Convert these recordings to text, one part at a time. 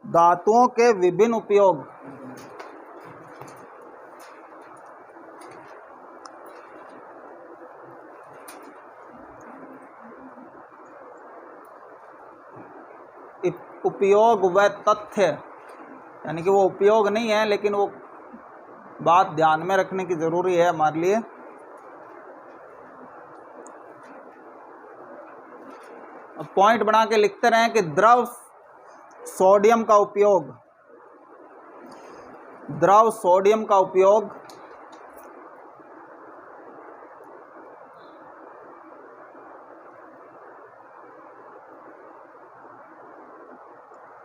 धातुओं के विभिन्न उपयोग। उपयोग व तथ्य, यानी कि वो उपयोग नहीं है लेकिन वो बात ध्यान में रखने की जरूरी है हमारे लिए। पॉइंट बना के लिखते रहें कि द्रव सोडियम का उपयोग, द्रव सोडियम का उपयोग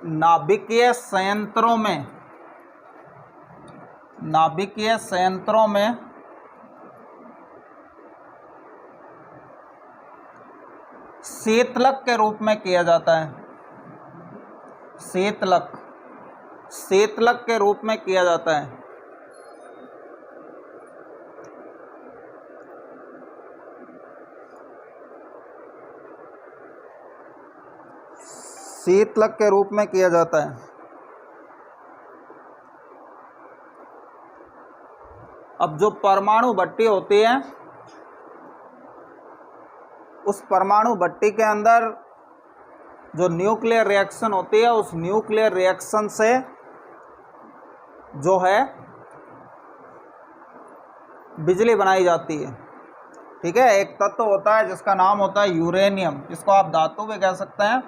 नाभिकीय संयंत्रों में, नाभिकीय संयंत्रों में शीतलक के रूप में किया जाता है। शीतलक, शीतलक के रूप में किया जाता है। शीतलक के रूप में किया जाता है। अब जो परमाणु भट्टी होती है, उस परमाणु भट्टी के अंदर जो न्यूक्लियर रिएक्शन होती है, उस न्यूक्लियर रिएक्शन से जो है बिजली बनाई जाती है। ठीक है, एक तत्व होता है जिसका नाम होता है यूरेनियम, इसको आप धातु भी कह सकते हैं।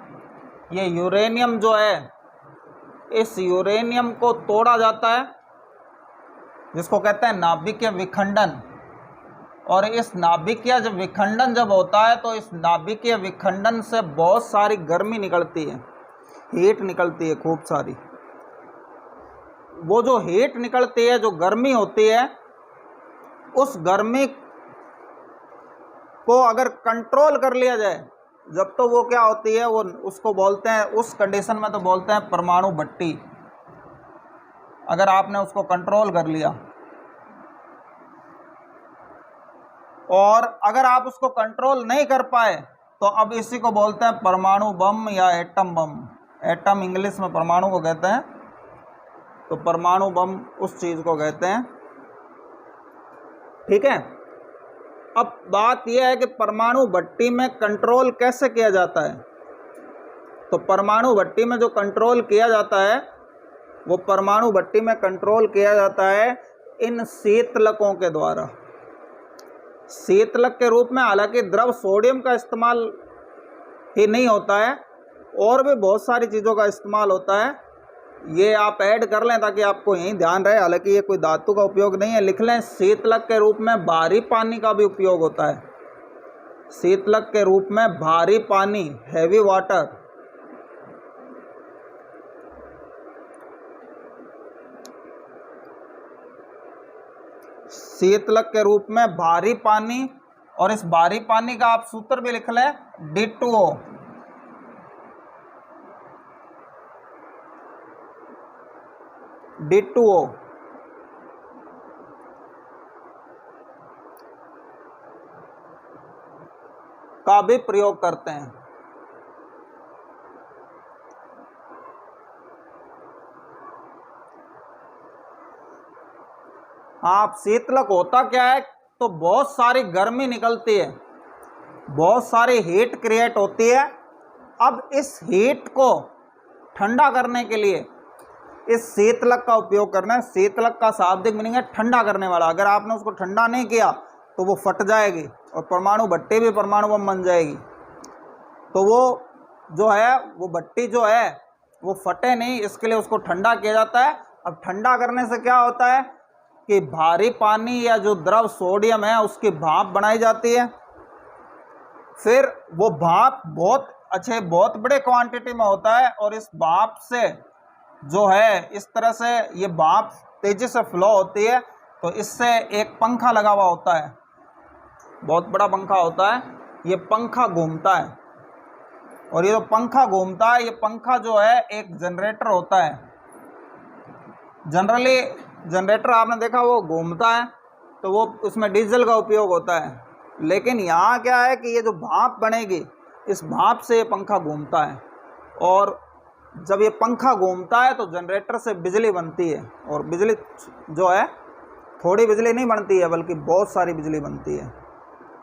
ये यूरेनियम जो है, इस यूरेनियम को तोड़ा जाता है, जिसको कहते हैं नाभिकीय विखंडन। और इस नाभिकीय जब विखंडन जब होता है तो इस नाभिकीय विखंडन से बहुत सारी गर्मी निकलती है, हीट निकलती है खूब सारी। वो जो हीट निकलती है, जो गर्मी होती है, उस गर्मी को अगर कंट्रोल कर लिया जाए, जब तो वो क्या होती है, वो उसको बोलते हैं, उस कंडीशन में तो बोलते हैं परमाणु भट्टी। अगर आपने उसको कंट्रोल कर लिया, और अगर आप उसको कंट्रोल नहीं कर पाए तो अब इसी को बोलते हैं परमाणु बम या एटम बम। एटम इंग्लिश में परमाणु को कहते हैं, तो परमाणु बम उस चीज को कहते हैं। ठीक है, अब बात यह है कि परमाणु भट्टी में कंट्रोल कैसे किया जाता है। तो परमाणु भट्टी में जो कंट्रोल किया जाता है, वो परमाणु भट्टी में कंट्रोल किया जाता है इन शीतलकों के द्वारा। शीतलक के रूप में हालांकि द्रव सोडियम का इस्तेमाल ही नहीं होता है, और भी बहुत सारी चीज़ों का इस्तेमाल होता है। ये आप ऐड कर लें ताकि आपको यहीं ध्यान रहे। हालांकि ये कोई धातु का उपयोग नहीं है, लिख लें। शीतलक के रूप में भारी पानी का भी उपयोग होता है। शीतलक के रूप में भारी पानी, हैवी वाटर। शीतलक के रूप में भारी पानी, और इस भारी पानी का आप सूत्र भी लिख लें, D2O। D2O का भी प्रयोग करते हैं। आप शीतलक होता क्या है, तो बहुत सारी गर्मी निकलती है, बहुत सारी हीट क्रिएट होती है। अब इस हीट को ठंडा करने के लिए इस शीतलक का उपयोग करना है। शीतलक का शाब्दिक मीनिंग है ठंडा करने वाला। अगर आपने उसको ठंडा नहीं किया तो वो फट जाएगी, और परमाणु भट्टी भी परमाणु बम बन जाएगी। तो वो जो है, वो भट्टी जो है वो फटे नहीं, इसके लिए उसको ठंडा किया जाता है। अब ठंडा करने से क्या होता है कि भारी पानी या जो द्रव सोडियम है उसकी भाप बनाई जाती है। फिर वो भाप बहुत अच्छे, बहुत बड़े क्वांटिटी में होता है, और इस भाप से जो है, इस तरह से ये भाप तेजी से फ्लो होती है। तो इससे एक पंखा लगा हुआ होता है, बहुत बड़ा पंखा होता है। ये पंखा घूमता है, और ये जो पंखा घूमता है, ये पंखा जो है एक जनरेटर होता है। जनरली जनरेटर आपने देखा वो घूमता है, तो वो उसमें डीजल का उपयोग होता है। लेकिन यहाँ क्या है कि ये जो भाप बनेगी, इस भाप से ये पंखा घूमता है, और जब ये पंखा घूमता है तो जनरेटर से बिजली बनती है, और बिजली जो है थोड़ी बिजली नहीं बनती है बल्कि बहुत सारी बिजली बनती है।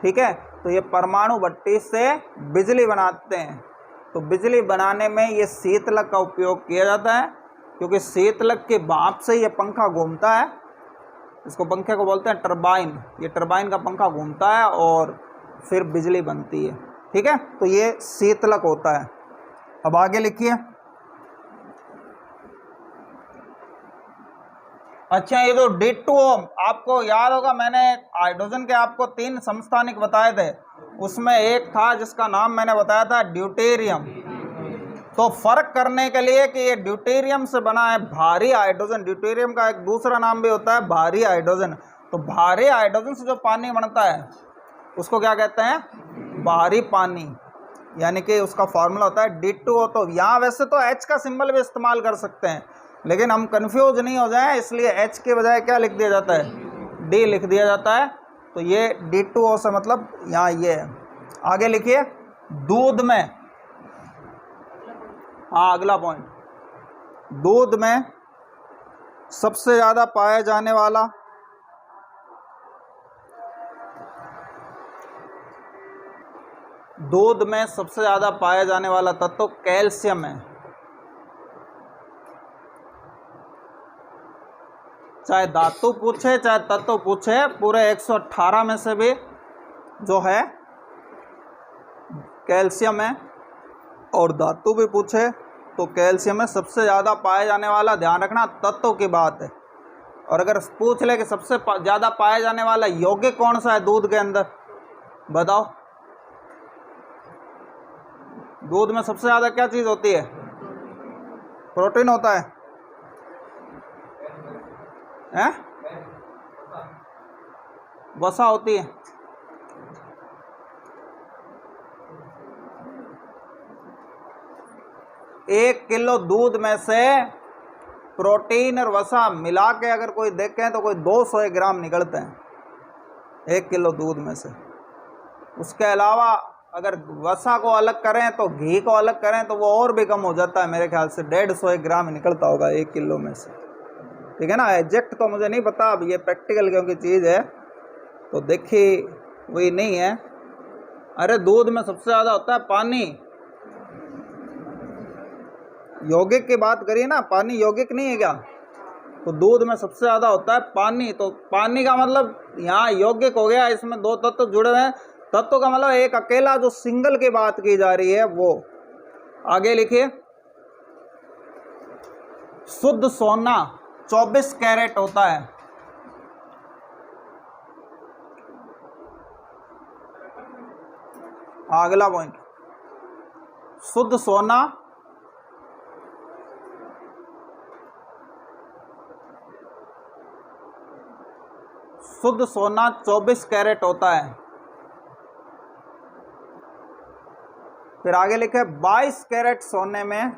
ठीक है, तो ये परमाणु भट्टी से बिजली बनाते हैं। तो बिजली बनाने में ये शीतलक का उपयोग किया जाता है, क्योंकि शीतलक के भाप से ये पंखा घूमता है। इसको पंखे को बोलते हैं टरबाइन। ये टरबाइन का पंखा घूमता है और फिर बिजली बनती है। ठीक है, तो ये शीतलक होता है। अब आगे लिखिए। अच्छा, ये जो D2O, आपको याद होगा मैंने हाइड्रोजन के आपको 3 समस्थानिक बताए थे, उसमें एक था जिसका नाम मैंने बताया था ड्यूटेरियम। तो फर्क करने के लिए कि ये ड्यूटेरियम से बना है भारी हाइड्रोजन, ड्यूटेरियम का एक दूसरा नाम भी होता है भारी हाइड्रोजन। तो भारी हाइड्रोजन से जो पानी बनता है उसको क्या कहते हैं? भारी पानी, यानी कि उसका फॉर्मूला होता है D2O। तो यहाँ वैसे तो H का सिंबल भी इस्तेमाल कर सकते हैं, लेकिन हम कंफ्यूज नहीं हो जाएं इसलिए H के बजाय क्या लिख दिया जाता है? D लिख दिया जाता है। तो ये D2O से मतलब यहाँ ये है। आगे लिखिए। दूध में, हाँ अगला पॉइंट, दूध में सबसे ज़्यादा पाया जाने वाला तत्व कैल्शियम है। चाहे धातु पूछे चाहे तत्व पूछे, पूरे 118 में से भी जो है कैल्शियम है, और धातु भी पूछे तो कैल्शियम है सबसे ज़्यादा पाया जाने वाला। ध्यान रखना तत्व की बात है। और अगर पूछ ले कि सबसे ज़्यादा पाया जाने वाला यौगिक कौन सा है दूध के अंदर, बताओ। दूध में सबसे ज़्यादा क्या चीज़ होती है? प्रोटीन होता है, हैं? वसा होती है। एक किलो दूध में से प्रोटीन और वसा मिला के अगर कोई देखें तो कोई 200 ग्राम निकलते हैं 1 किलो दूध में से। उसके अलावा अगर वसा को अलग करें तो घी को अलग करें तो वो और भी कम हो जाता है, मेरे ख्याल से 150 ग्राम निकलता होगा 1 किलो में से। ठीक है ना, एग्जैक्ट तो मुझे नहीं पता, अब ये प्रैक्टिकल क्योंकि चीज़ है तो देखी वही नहीं है। अरे दूध में सबसे ज़्यादा होता है पानी। यौगिक की बात करिए ना, पानी यौगिक नहीं है क्या? तो दूध में सबसे ज़्यादा होता है पानी। तो पानी का मतलब यहाँ यौगिक हो गया, इसमें 2 तत्व जुड़े हुए हैं। तत्व का मतलब एक अकेला जो सिंगल की बात की जा रही है वो। आगे लिखिए। शुद्ध सोना 24 कैरेट होता है। अगला पॉइंट, शुद्ध सोना शुद्ध सोना 24 कैरेट होता है। फिर आगे लिखे 22 कैरेट सोने में,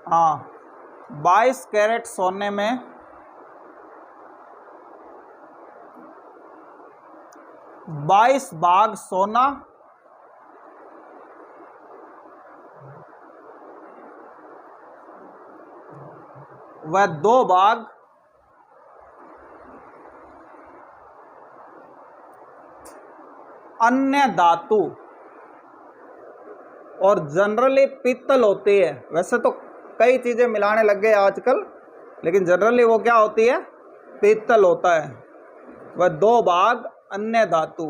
हाँ 22 कैरेट सोने में 22 भाग सोना व 2 भाग अन्य धातु और जनरली पित्तल होती है। वैसे तो कई चीज़ें मिलाने लग गए आजकल, लेकिन जनरली वो क्या होती है? पित्तल होता है। वह 2 भाग अन्य धातु।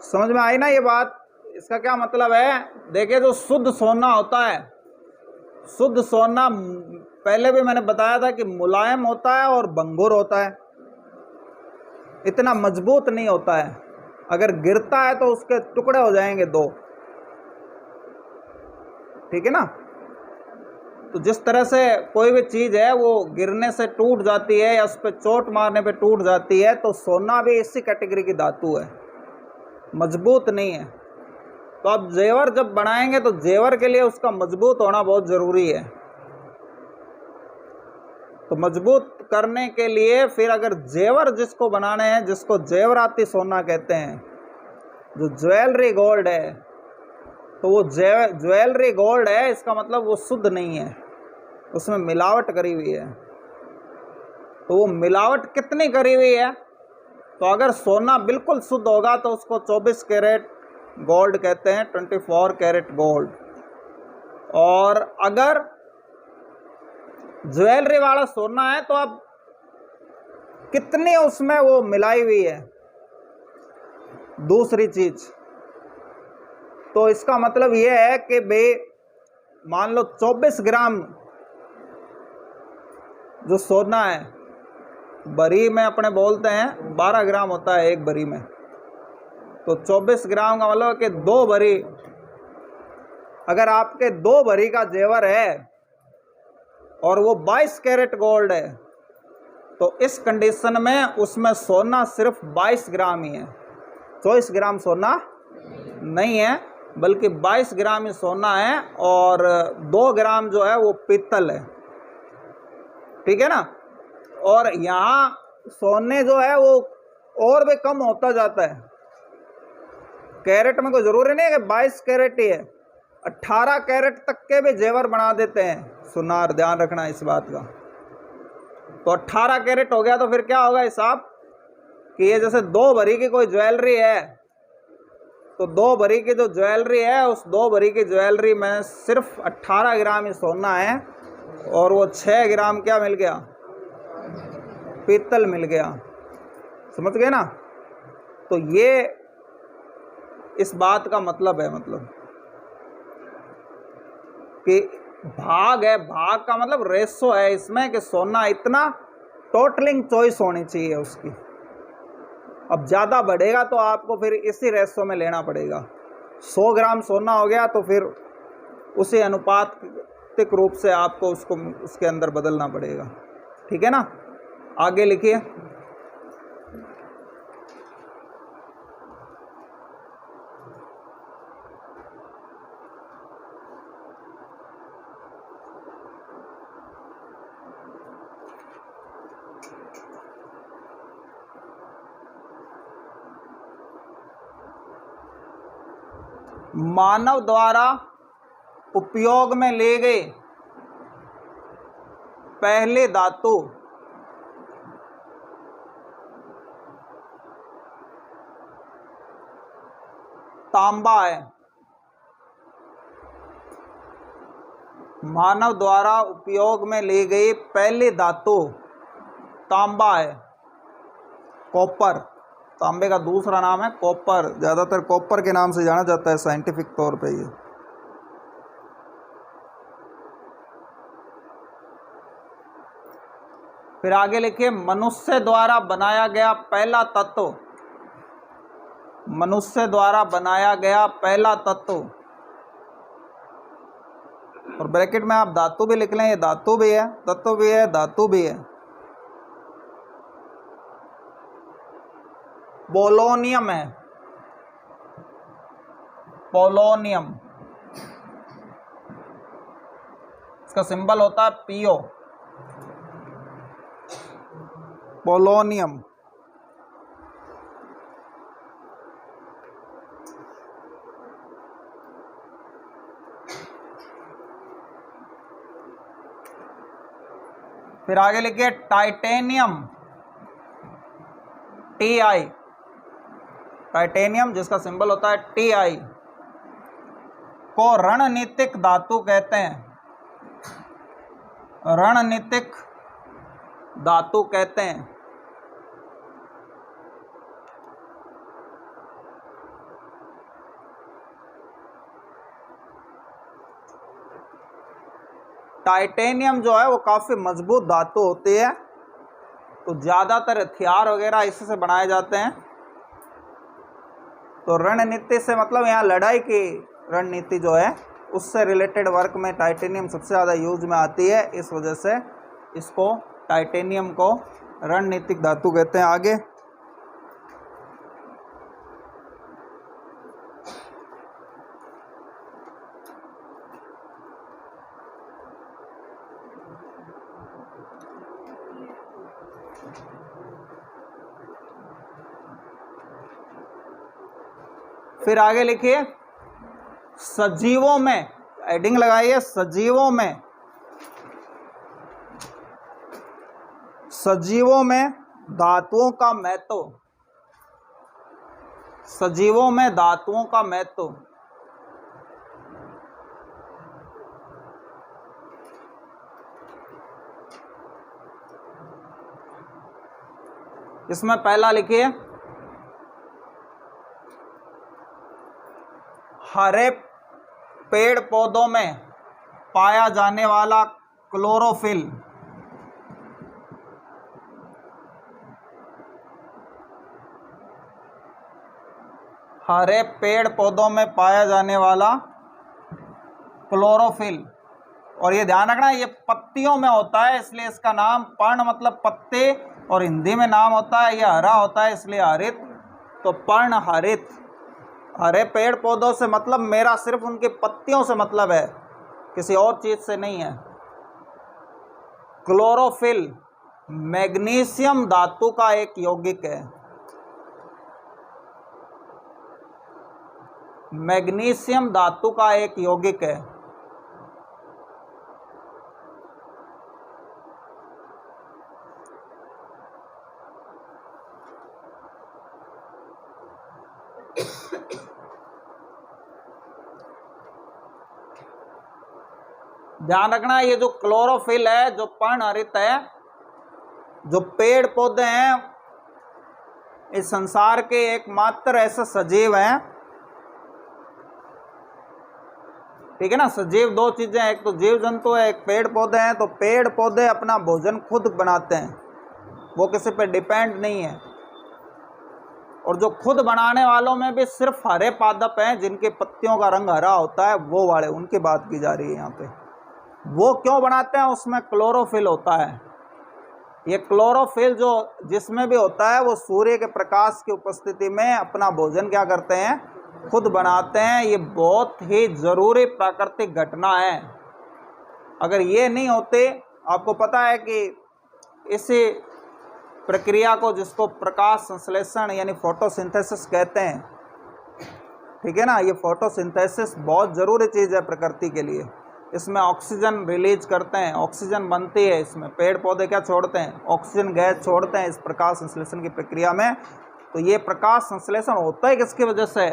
समझ में आई ना ये बात? इसका क्या मतलब है? देखिए जो शुद्ध सोना होता है, शुद्ध सोना पहले भी मैंने बताया था कि मुलायम होता है और भंगुर होता है, इतना मजबूत नहीं होता है। अगर गिरता है तो उसके टुकड़े हो जाएंगे 2। ठीक है ना? तो जिस तरह से कोई भी चीज़ है वो गिरने से टूट जाती है या उस पर चोट मारने पे टूट जाती है, तो सोना भी इसी कैटेगरी की धातु है, मजबूत नहीं है। तो अब जेवर जब बनाएंगे तो जेवर के लिए उसका मजबूत होना बहुत ज़रूरी है। तो मजबूत करने के लिए फिर अगर जेवर जिसको बनाने हैं, जिसको जेवराती सोना कहते हैं, जो ज्वेलरी गोल्ड है, तो वो ज्वेलरी गोल्ड है, इसका मतलब वो शुद्ध नहीं है, उसमें मिलावट करी हुई है। तो वो मिलावट कितनी करी हुई है? तो अगर सोना बिल्कुल शुद्ध होगा तो उसको 24 कैरेट गोल्ड कहते हैं, 24 कैरेट गोल्ड। और अगर ज्वेलरी वाला सोना है तो अब कितनी उसमें वो मिलाई हुई है दूसरी चीज। तो इसका मतलब ये है कि भाई मान लो 24 ग्राम जो सोना है, बरी में अपने बोलते हैं 12 ग्राम होता है एक बरी में, तो 24 ग्राम का मतलब कि 2 भरी। अगर आपके 2 भरी का जेवर है और वो 22 कैरेट गोल्ड है, तो इस कंडीशन में उसमें सोना सिर्फ 22 ग्राम ही है, 24 ग्राम सोना नहीं है, बल्कि 22 ग्राम ही सोना है, और 2 ग्राम जो है वो पीतल है। ठीक है ना। और यहाँ सोने जो है वो और भी कम होता जाता है, कैरेट में कोई जरूरी नहीं है कि 22 कैरेट ही है, 18 कैरेट तक के भी जेवर बना देते हैं सुनार, ध्यान रखना इस बात का। तो 18 कैरेट हो गया तो फिर क्या होगा हिसाब कि ये जैसे 2 भरी की कोई ज्वेलरी है, तो 2 भरी की जो ज्वेलरी है, उस 2 भरी की ज्वेलरी में सिर्फ 18 ग्राम ही सोना है, और वो 6 ग्राम क्या मिल गया? पीतल मिल गया। समझ गए ना। तो ये इस बात का मतलब है, मतलब कि भाग है, भाग का मतलब रेशो है इसमें कि सोना इतना, टोटलिंग चॉइस होनी चाहिए उसकी। अब ज़्यादा बढ़ेगा तो आपको फिर इसी रेशो में लेना पड़ेगा। 100 ग्राम सोना हो गया तो फिर उसी अनुपातिक रूप से आपको उसको उसके अंदर बदलना पड़ेगा। ठीक है ना। आगे लिखिए। मानव द्वारा उपयोग में ले गए पहले धातु तांबा है। मानव द्वारा उपयोग में ले गई पहली धातु तांबा है, कॉपर। तांबे का दूसरा नाम है कॉपर, ज़्यादातर कॉपर के नाम से जाना जाता है साइंटिफिक तौर पे ये। फिर आगे लिखिए, मनुष्य द्वारा बनाया गया पहला तत्व। मनुष्य द्वारा बनाया गया पहला तत्व, और ब्रैकेट में आप धातु भी लिख लें, ये धातु भी है, तत्व भी है, धातु भी है। पोलोनियम है, पोलोनियम। इसका सिंबल होता है पीओ, पोलोनियम। फिर आगे लिखिए टाइटेनियम, TI। टाइटेनियम जिसका सिंबल होता है TI को रणनीतिक धातु कहते हैं, रणनीतिक धातु कहते हैं। टाइटेनियम जो है वो काफ़ी मजबूत धातु होती है, तो ज़्यादातर हथियार वगैरह इसी से बनाए जाते हैं। तो रणनीति से मतलब यहाँ लड़ाई की रणनीति जो है उससे रिलेटेड वर्क में टाइटेनियम सबसे ज़्यादा यूज में आती है, इस वजह से इसको टाइटेनियम को रणनीतिक धातु कहते हैं। आगे फिर आगे लिखिए सजीवों में, एडिंग लगाइए, सजीवों में, सजीवों में धातुओं का महत्व, सजीवों में धातुओं का महत्व। इसमें पहला लिखिए हरे पेड़ पौधों में पाया जाने वाला क्लोरोफिल, हरे पेड़ पौधों में पाया जाने वाला क्लोरोफिल। और ये ध्यान रखना ये पत्तियों में होता है, इसलिए इसका नाम, पर्ण मतलब पत्ते और हिंदी में नाम होता है, यह हरा होता है इसलिए हरित, तो पर्ण हरित। हरे पेड़ पौधों से मतलब मेरा सिर्फ उनकी पत्तियों से मतलब है, किसी और चीज से नहीं है। क्लोरोफिल मैग्नीशियम धातु का एक यौगिक है, मैग्नीशियम धातु का एक यौगिक है। ध्यान रखना ये जो क्लोरोफिल है, जो पर्णहरित है, जो पेड़ पौधे हैं इस संसार के एकमात्र ऐसे सजीव हैं, ठीक है ना। सजीव दो चीजें हैं, एक तो जीव जंतु है, एक पेड़ पौधे हैं। तो पेड़ पौधे अपना भोजन खुद बनाते हैं, वो किसी पे डिपेंड नहीं है। और जो खुद बनाने वालों में भी सिर्फ हरे पादप हैं जिनके पत्तियों का रंग हरा होता है, वो वाले, उनकी बात की जा रही है यहाँ पे। वो क्यों बनाते हैं? उसमें क्लोरोफिल होता है। ये क्लोरोफिल जो जिसमें भी होता है वो सूर्य के प्रकाश की उपस्थिति में अपना भोजन क्या करते हैं? खुद बनाते हैं। ये बहुत ही जरूरी प्राकृतिक घटना है। अगर ये नहीं होते, आपको पता है कि इसी प्रक्रिया को, जिसको प्रकाश संश्लेषण यानी फोटोसिंथेसिस कहते हैं, ठीक है ना, ये फोटोसिंथेसिस बहुत ज़रूरी चीज़ है प्रकृति के लिए। इसमें ऑक्सीजन रिलीज करते हैं, ऑक्सीजन बनती है। इसमें पेड़ पौधे क्या छोड़ते हैं? ऑक्सीजन गैस छोड़ते हैं इस प्रकाश संश्लेषण की प्रक्रिया में। तो ये प्रकाश संश्लेषण होता है किसकी वजह से?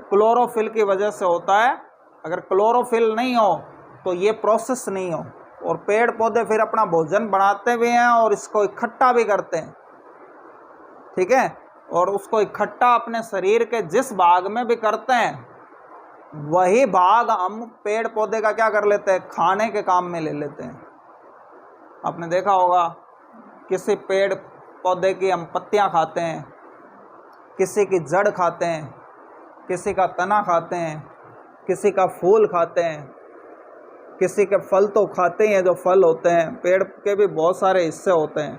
क्लोरोफिल की वजह से होता है। अगर क्लोरोफिल नहीं हो तो ये प्रोसेस नहीं हो। और पेड़ पौधे फिर अपना भोजन बनाते भी हैं और इसको इकट्ठा भी करते हैं, ठीक है। और उसको इकट्ठा अपने शरीर के जिस भाग में भी करते हैं, वही भाग हम पेड़ पौधे का क्या कर लेते हैं? खाने के काम में ले लेते हैं। आपने देखा होगा किसी पेड़ पौधे की हम पत्तियां खाते हैं, किसी की जड़ खाते हैं, किसी का तना खाते हैं, किसी का फूल खाते हैं, किसी के फल तो खाते ही हैं। जो फल होते हैं पेड़ के भी बहुत सारे हिस्से होते हैं।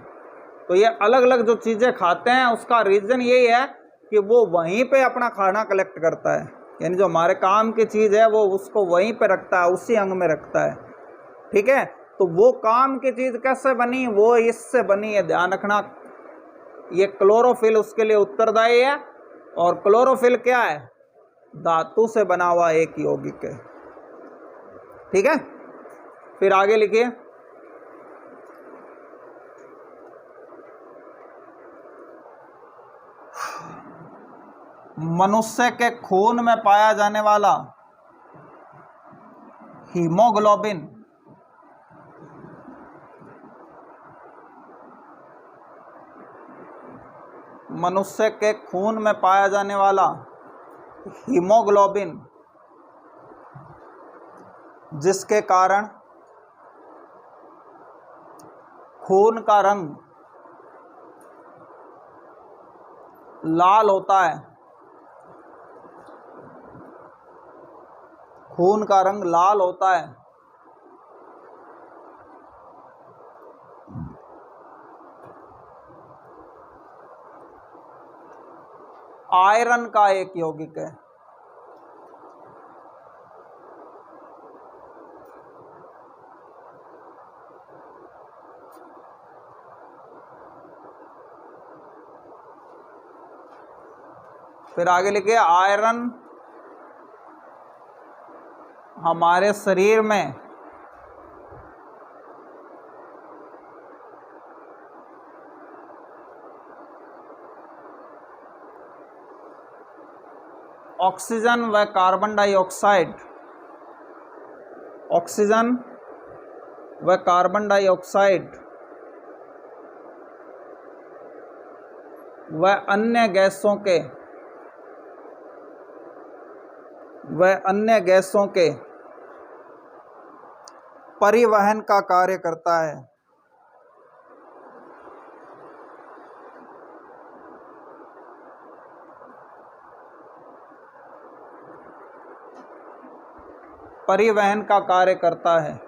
तो ये अलग अलग जो चीज़ें खाते हैं उसका रीज़न यही है कि वो वहीं पे अपना खाना कलेक्ट करता है। यानी जो हमारे काम की चीज़ है वो उसको वहीं पे रखता है, उसी अंग में रखता है, ठीक है। तो वो काम की चीज़ कैसे बनी? वो इससे बनी है, ध्यान रखना। ये क्लोरोफिल उसके लिए उत्तरदायी है। और क्लोरोफिल क्या है? धातु से बना हुआ एक यौगिक है, ठीक है। फिर आगे लिखिए मनुष्य के खून में पाया जाने वाला हीमोग्लोबिन मनुष्य के खून में पाया जाने वाला हीमोग्लोबिन, जिसके कारण खून का रंग लाल होता है, खून का रंग लाल होता है। आयरन का एक यौगिक है। फिर आगे लिखिए आयरन हमारे शरीर में ऑक्सीजन व कार्बन डाइऑक्साइड, ऑक्सीजन व कार्बन डाइऑक्साइड व अन्य गैसों के परिवहन का कार्य करता है। परिवहन का कार्य करता है।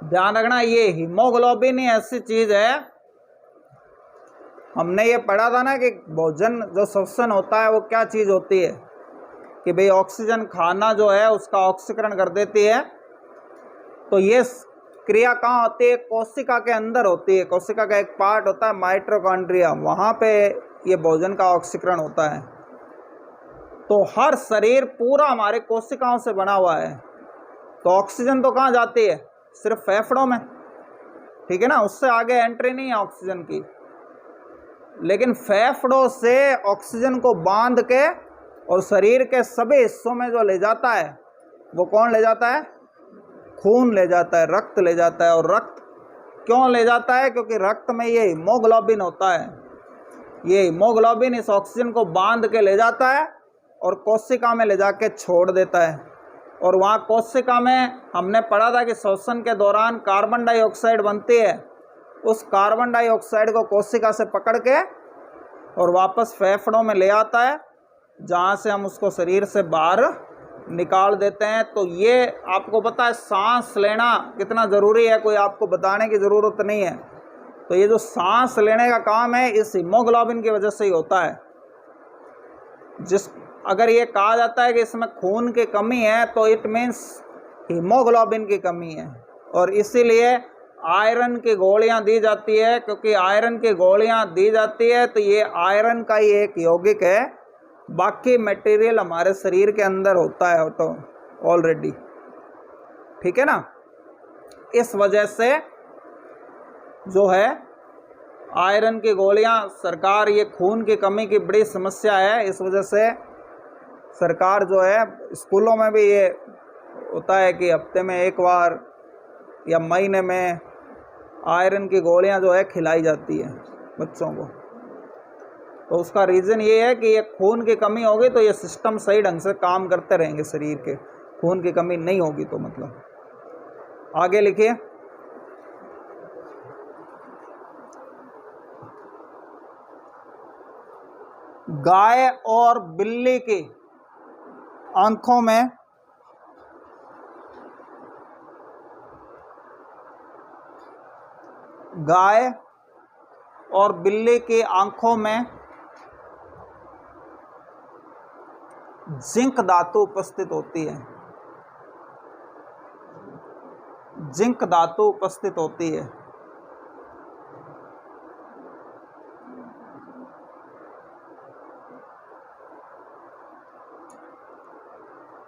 ध्यान रखना, ये हीमोग्लोबिन ही ऐसी चीज है, हमने ये पढ़ा था ना कि भोजन जो श्वसन होता है वो क्या चीज होती है, कि भाई ऑक्सीजन खाना जो है उसका ऑक्सीकरण कर देती है। तो ये क्रिया कहाँ होती है? कोशिका के अंदर होती है। कोशिका का एक पार्ट होता है माइटोकॉन्ड्रिया, वहाँ पे ये भोजन का ऑक्सीकरण होता है। तो हर शरीर पूरा हमारे कोशिकाओं से बना हुआ है। तो ऑक्सीजन तो कहाँ जाती है? सिर्फ फेफड़ों में, ठीक है ना, उससे आगे एंट्री नहीं है ऑक्सीजन की। लेकिन फेफड़ों से ऑक्सीजन को बांध के और शरीर के सभी हिस्सों में जो ले जाता है वो कौन ले जाता है? खून ले जाता है, रक्त ले जाता है। और रक्त क्यों ले जाता है? क्योंकि रक्त में ये हीमोग्लोबिन होता है। ये हीमोग्लोबिन इस ऑक्सीजन को बांध के ले जाता है और कोशिका में ले जाके छोड़ देता है। और वहाँ कोशिका में हमने पढ़ा था कि श्वसन के दौरान कार्बन डाइऑक्साइड बनती है। उस कार्बन डाइऑक्साइड को कोशिका से पकड़ के और वापस फेफड़ों में ले आता है, जहाँ से हम उसको शरीर से बाहर निकाल देते हैं। तो ये आपको पता है सांस लेना कितना ज़रूरी है, कोई आपको बताने की ज़रूरत नहीं है। तो ये जो सांस लेने का काम है इस हीमोग्लोबिन की वजह से ही होता है। अगर ये कहा जाता है कि इसमें खून की कमी है तो इट मीन्स हीमोग्लोबिन की कमी है। और इसीलिए आयरन की गोलियां दी जाती है, क्योंकि आयरन की गोलियां दी जाती है तो ये आयरन का ही एक यौगिक है, बाकी मटेरियल हमारे शरीर के अंदर होता है तो ऑलरेडी, ठीक है ना। इस वजह से जो है आयरन की गोलियां, सरकार, ये खून की कमी की बड़ी समस्या है, इस वजह से सरकार जो है स्कूलों में भी ये होता है कि हफ्ते में एक बार या महीने में आयरन की गोलियां जो है खिलाई जाती है बच्चों को। तो उसका रीज़न ये है कि ये खून की कमी होगी तो ये सिस्टम सही ढंग से काम करते रहेंगे शरीर के। खून की कमी नहीं होगी तो मतलब। आगे लिखिए। गाय और बिल्ली की आंखों में गाय और बिल्ली की आंखों में जिंक धातु उपस्थित होती है। जिंक धातु उपस्थित होती है।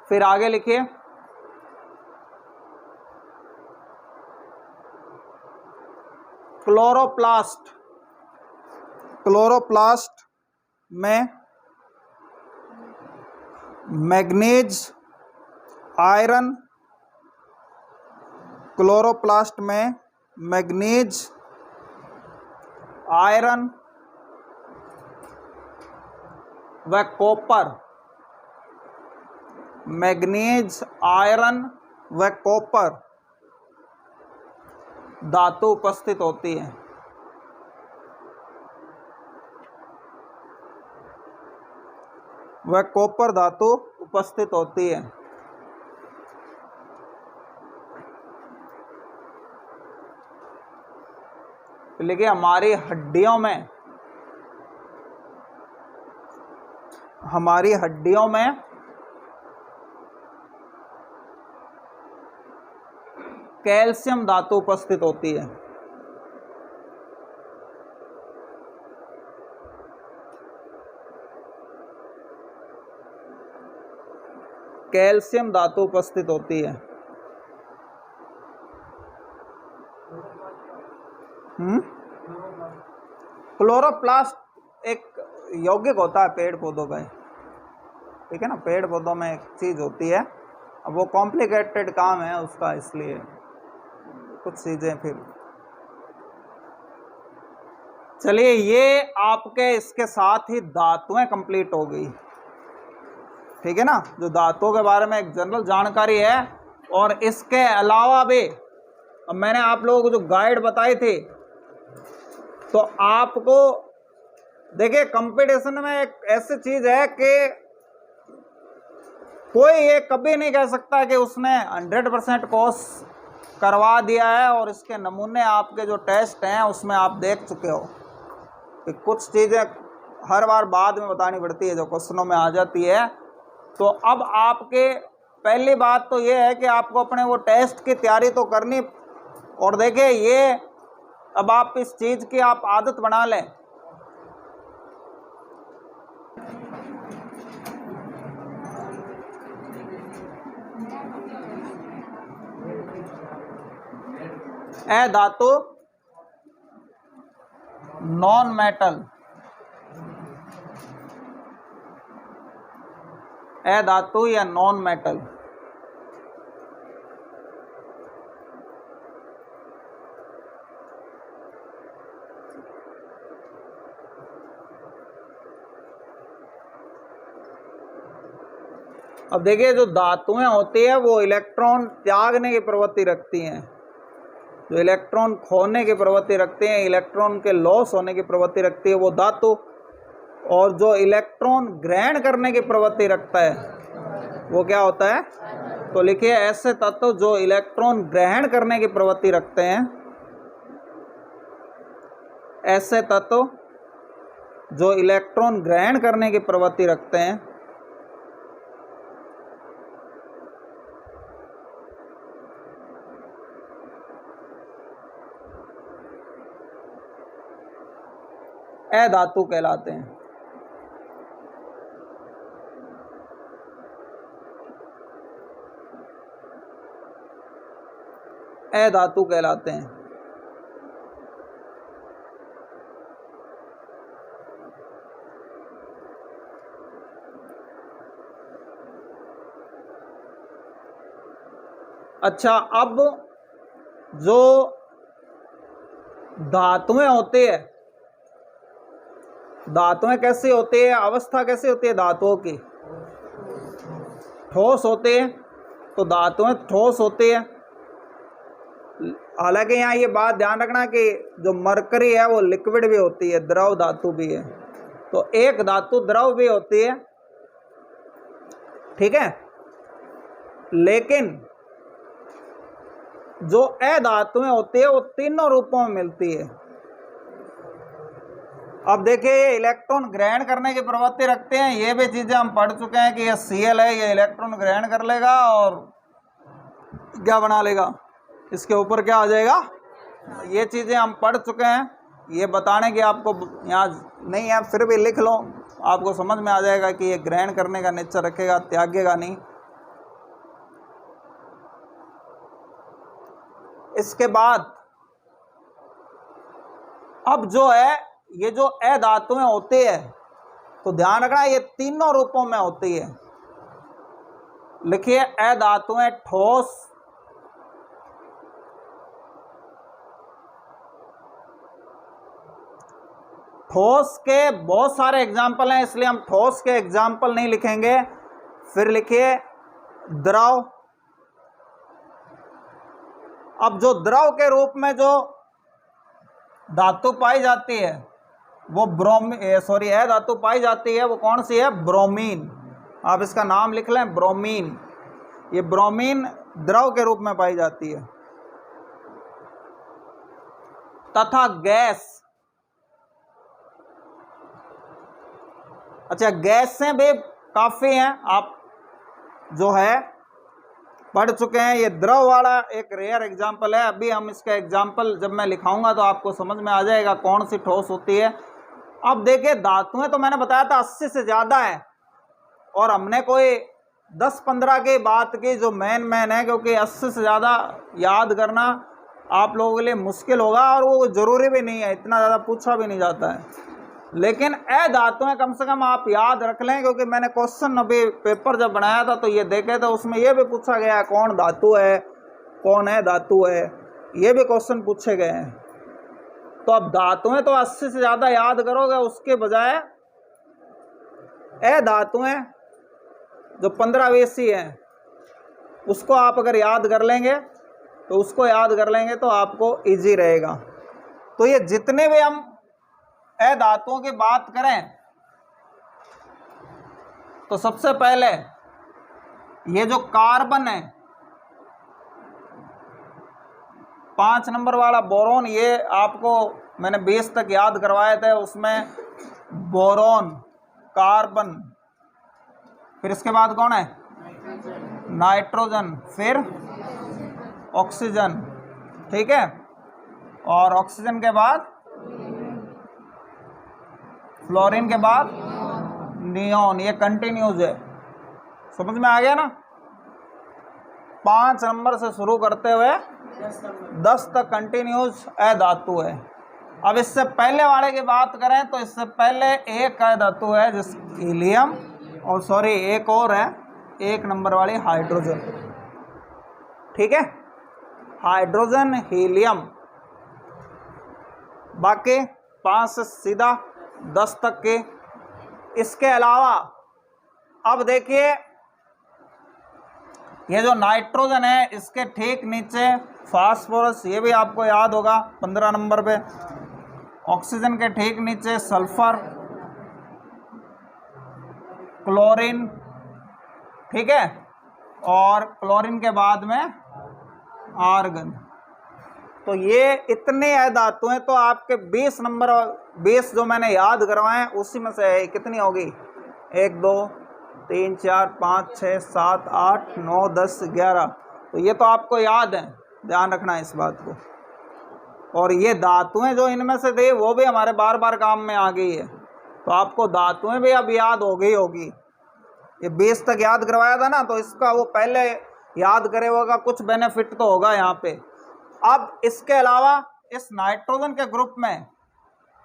फिर आगे लिखिए। क्लोरोप्लास्ट, क्लोरोप्लास्ट में मैग्नीज, आयरन, क्लोरोप्लास्ट में मैग्नीज, आयरन व कॉपर, मैग्नीज, आयरन व कॉपर धातु उपस्थित होती है। वह कॉपर धातु उपस्थित होती है। लेकिन हमारी हड्डियों में कैल्शियम धातु उपस्थित होती है। कैल्शियम धातु उपस्थित होती है। क्लोरोप्लास्ट एक यौगिक होता है पेड़ पौधों का, ठीक है ना, पेड़ पौधों में एक चीज होती है। अब वो कॉम्प्लिकेटेड काम है उसका, इसलिए कुछ चीजें फिर चलिए। ये आपके इसके साथ ही धातुएं कंप्लीट हो गई, ठीक है ना, जो धातुओं के बारे में एक जनरल जानकारी है। और इसके अलावा भी अब मैंने आप लोगों को जो गाइड बताई थी, तो आपको देखिए कंपटीशन में एक ऐसी चीज है कि कोई ये कभी नहीं कह सकता कि उसने 100% कोर्स करवा दिया है। और इसके नमूने आपके जो टेस्ट हैं उसमें आप देख चुके हो कि कुछ चीज़ें हर बार बाद में बतानी पड़ती है जो क्वेश्चनों में आ जाती है। तो अब आपके पहली बात तो ये है कि आपको अपने वो टेस्ट की तैयारी तो करनी। और देखिए ये अब आप इस चीज़ की आप आदत बना लें। ए धातु नॉन मेटल, ए धातु या नॉन मेटल। अब देखिए जो धातुएं होती है वो इलेक्ट्रॉन त्यागने की प्रवृत्ति रखती हैं, जो इलेक्ट्रॉन खोने की प्रवृत्ति रखते हैं, इलेक्ट्रॉन के लॉस होने की प्रवृत्ति रखती है वो धातु। और जो इलेक्ट्रॉन ग्रहण करने की प्रवृत्ति रखता है वो क्या होता है? तो लिखिए ऐसे तत्व जो इलेक्ट्रॉन ग्रहण करने की प्रवृत्ति रखते हैं, ऐसे तत्व जो इलेक्ट्रॉन ग्रहण करने की प्रवृत्ति रखते हैं अधातु कहलाते हैं। अधातु कहलाते हैं। अच्छा, अब जो धातुएं होती है, धातुएं कैसी होती है, अवस्था कैसी होती है धातुओं की? ठोस होती है। तो धातुएं ठोस होती है। हालांकि यहाँ ये बात ध्यान रखना कि जो मरकरी है वो लिक्विड भी होती है, द्रव धातु भी है। तो एक धातु द्रव भी होती है, ठीक है। लेकिन जो अधातुएं होती है वो तीनों रूपों में मिलती है। अब देखिए ये इलेक्ट्रॉन ग्रहण करने की प्रवृत्ति रखते हैं, ये भी चीजें हम पढ़ चुके हैं कि ये Cl है, ये इलेक्ट्रॉन ग्रहण कर लेगा और क्या बना लेगा, इसके ऊपर क्या आ जाएगा। ये चीजें हम पढ़ चुके हैं, ये बताने की आपको यहाँ नहीं है, फिर भी लिख लो, आपको समझ में आ जाएगा कि ये ग्रहण करने का नेचर रखेगा, त्यागेगा नहीं। इसके बाद अब जो है ये जो अधातुएं होती है, तो ध्यान रखना ये तीनों रूपों में होती है। लिखिए अधातुएं ठोस, ठोस के बहुत सारे एग्जाम्पल हैं, इसलिए हम ठोस के एग्जाम्पल नहीं लिखेंगे। फिर लिखिए द्रव। अब जो द्रव के रूप में जो धातु पाई जाती है वो धातु पाई जाती है, वो कौन सी है? ब्रोमीन। आप इसका नाम लिख लें, ब्रोमीन। ये ब्रोमीन द्रव के रूप में पाई जाती है। तथा गैस, अच्छा गैसें भी काफ़ी हैं, आप जो है पढ़ चुके हैं। ये द्रव वाला एक रेयर एग्जाम्पल है। अभी हम इसका एग्जाम्पल जब मैं लिखाऊंगा तो आपको समझ में आ जाएगा कौन सी ठोस होती है। अब देखिए धातुएं तो मैंने बताया था 80 से ज़्यादा है, और हमने कोई 10-15 के बात की जो मेन है, क्योंकि 80 से ज़्यादा याद करना आप लोगों के लिए मुश्किल होगा और वो ज़रूरी भी नहीं है, इतना ज़्यादा पूछा भी नहीं जाता है। लेकिन ए धातुएं कम से कम आप याद रख लें, क्योंकि मैंने क्वेश्चन अभी पेपर जब बनाया था तो ये देखे थे, उसमें ये भी पूछा गया है कौन धातु है, कौन है धातु है, ये भी क्वेश्चन पूछे गए हैं। तो अब धातुएं तो 80 से ज़्यादा याद करोगे, उसके बजाय ए धातुएं जो 15-20 ही हैं उसको आप अगर याद कर लेंगे तो उसको याद कर लेंगे तो आपको इजी रहेगा। तो ये जितने भी हम ए धातुओं की बात करें तो सबसे पहले ये जो कार्बन है 5 नंबर वाला बोरोन, ये आपको मैंने 20 तक याद करवाए थे, उसमें बोरोन, कार्बन, फिर इसके बाद कौन है नाइट्रोजन, फिर ऑक्सीजन, ठीक है, और ऑक्सीजन के बाद फ्लोरीन के बाद नियोन, ये कंटिन्यूज है। समझ में आ गया ना। 5 नंबर से शुरू करते हुए 10 तक कंटिन्यूज ए धातु है। अब इससे पहले वाले की बात करें तो इससे पहले एक ए धातु है जिस हीलियम, और सॉरी एक और है 1 नंबर वाली हाइड्रोजन, ठीक है, हाइड्रोजन हीलियम। बाकी 5 से सीधा 10 तक के। इसके अलावा अब देखिए ये जो नाइट्रोजन है इसके ठीक नीचे फास्फोरस, ये भी आपको याद होगा 15 नंबर पे। ऑक्सीजन के ठीक नीचे सल्फर, क्लोरीन, ठीक है, और क्लोरीन के बाद में आर्गन। तो ये इतने धातु हैं। तो आपके 20 नंबर, 20 जो मैंने याद करवाए हैं उसी में से कितनी होगी 1 2 3 4 5 6 7 8 9 10 11। तो ये तो आपको याद है, ध्यान रखना है इस बात को। और ये धातुएं जो इनमें से थे वो भी हमारे बार बार काम में आ गई है, तो आपको धातुएं भी अब याद हो गई होगी। ये 20 तक याद करवाया था ना, तो इसका वो पहले याद करे होगा, कुछ बेनिफिट तो होगा यहाँ पे। अब इसके अलावा इस नाइट्रोजन के ग्रुप में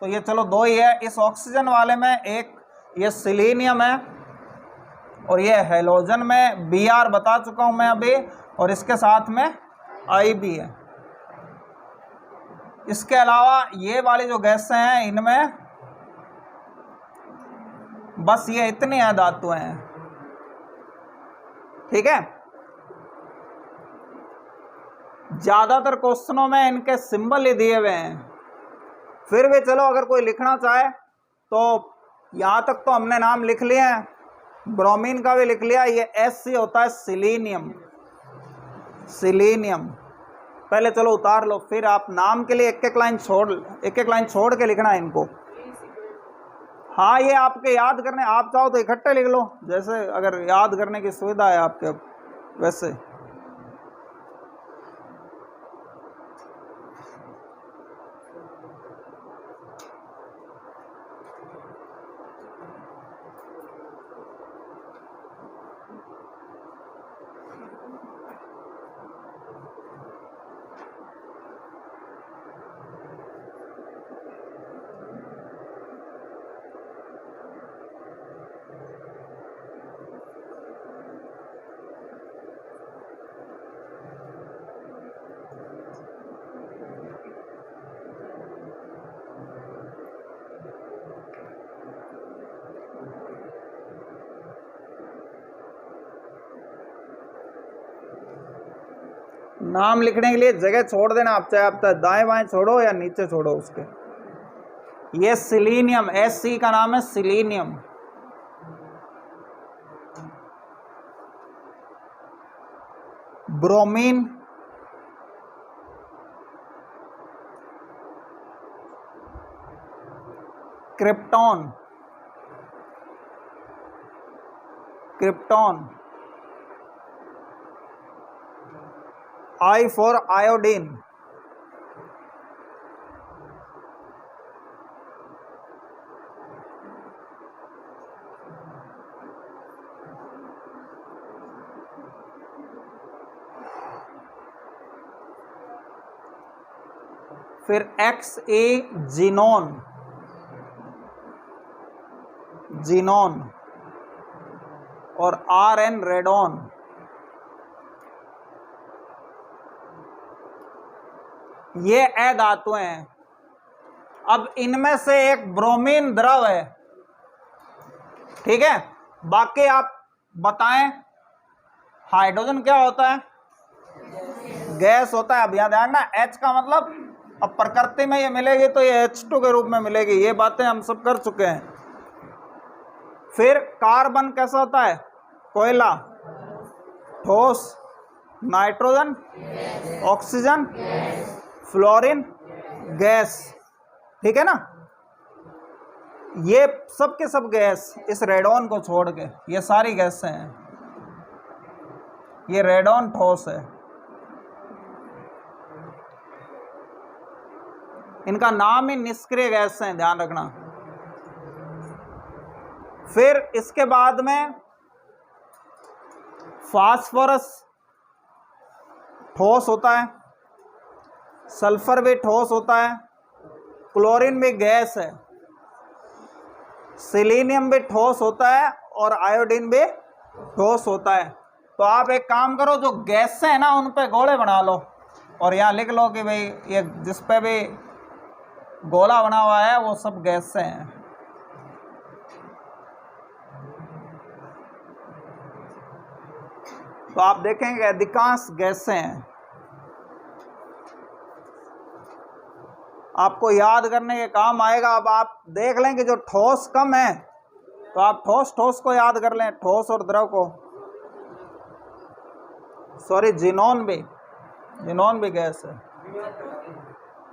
तो ये चलो 2 ही है। इस ऑक्सीजन वाले में एक ये सिलीनियम है और ये हेलोजन में Br बता चुका हूं मैं अभी, और इसके साथ में I भी है। इसके अलावा ये वाली जो गैसें हैं इनमें बस ये इतनी है धातुएं हैं, ठीक है। ज्यादातर क्वेश्चनों में इनके सिंबल ही दिए हुए हैं, फिर भी चलो अगर कोई लिखना चाहे तो यहां तक तो हमने नाम लिख लिए हैं, ब्रोमीन का भी लिख लिया। ये Sc होता है सिलीनियम, सिलीनियम। पहले चलो उतार लो, फिर आप नाम के लिए एक एक लाइन छोड़ के लिखना है इनको। हाँ ये आपके याद करने, आप चाहो तो इकट्ठे लिख लो, जैसे अगर याद करने की सुविधा है आपके वैसे। नाम लिखने के लिए जगह छोड़ देना आप, चाहे आप दाएं बाएं छोड़ो या नीचे छोड़ो उसके। ये सिलीनियम, Sc का नाम है selenium. Bromine, krypton, krypton, I for iodine, फिर XA जीनोन, जीनोन, और RN रेडोन। ये अधातुएं हैं। अब इनमें से एक ब्रोमीन द्रव है, ठीक है। बाकी आप बताएं, हाइड्रोजन क्या होता है? गैस होता है। अब यहाँ ध्यान ना, H का मतलब अब प्रकृति में ये मिलेगी तो ये H2 के रूप में मिलेगी, ये बातें हम सब कर चुके हैं। फिर कार्बन कैसा होता है? कोयला, ठोस, नाइट्रोजन, ऑक्सीजन, फ्लोरीन, गैस, ठीक है ना। ये सब के सब गैस, इस रेडॉन को छोड़ के ये सारी गैसें हैं। ये रेडॉन ठोस है, इनका नाम ही निष्क्रिय गैस है, ध्यान रखना। फिर इसके बाद में फास्फोरस ठोस होता है, सल्फर भी ठोस होता है, क्लोरीन भी गैस है, सिलीनियम भी ठोस होता है और आयोडीन भी ठोस होता है। तो आप एक काम करो, जो गैसें हैं ना उन पे गोले बना लो और यहाँ लिख लो कि भाई ये जिस पे भी गोला बना हुआ है वो सब गैसें हैं। तो आप देखेंगे अधिकांश गैसें हैं। आपको याद करने के काम आएगा। अब आप देख लें कि जो ठोस कम है तो आप ठोस को याद कर लें, ठोस और द्रव को। सॉरी, जीनोन भी गैस है।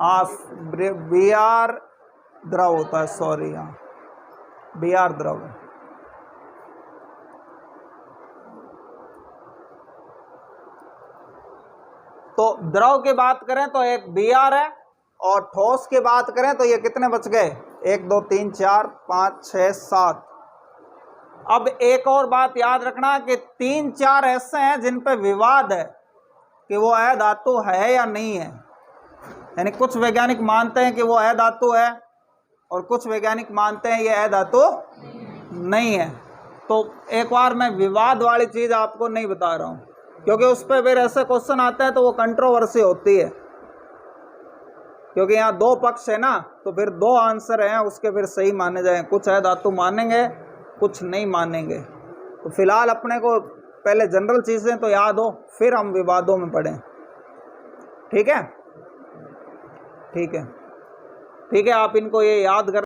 हाँ, Br द्रव होता है, सॉरी, हाँ Br द्रव है। तो द्रव की बात करें तो एक Br है, और ठोस की बात करें तो ये कितने बच गए? 1 2 3 4 5 6 7। अब एक और बात याद रखना कि 3-4 ऐसे हैं जिन पे विवाद है कि वो अधातु है या नहीं है। यानी कुछ वैज्ञानिक मानते हैं कि वो अधातु है और कुछ वैज्ञानिक मानते हैं ये अधातु नहीं है। तो एक बार मैं विवाद वाली चीज़ आपको नहीं बता रहा हूँ, क्योंकि उस पर फिर ऐसे क्वेश्चन आते हैं तो वो कंट्रोवर्सी होती है, क्योंकि यहाँ 2 पक्ष है ना, तो फिर 2 आंसर हैं, उसके फिर सही माने जाएं। कुछ अधातु मानेंगे, कुछ नहीं मानेंगे। तो फिलहाल अपने को पहले जनरल चीज़ें तो याद हो, फिर हम विवादों में पढ़ें। ठीक है, ठीक है, ठीक है। आप इनको ये याद कर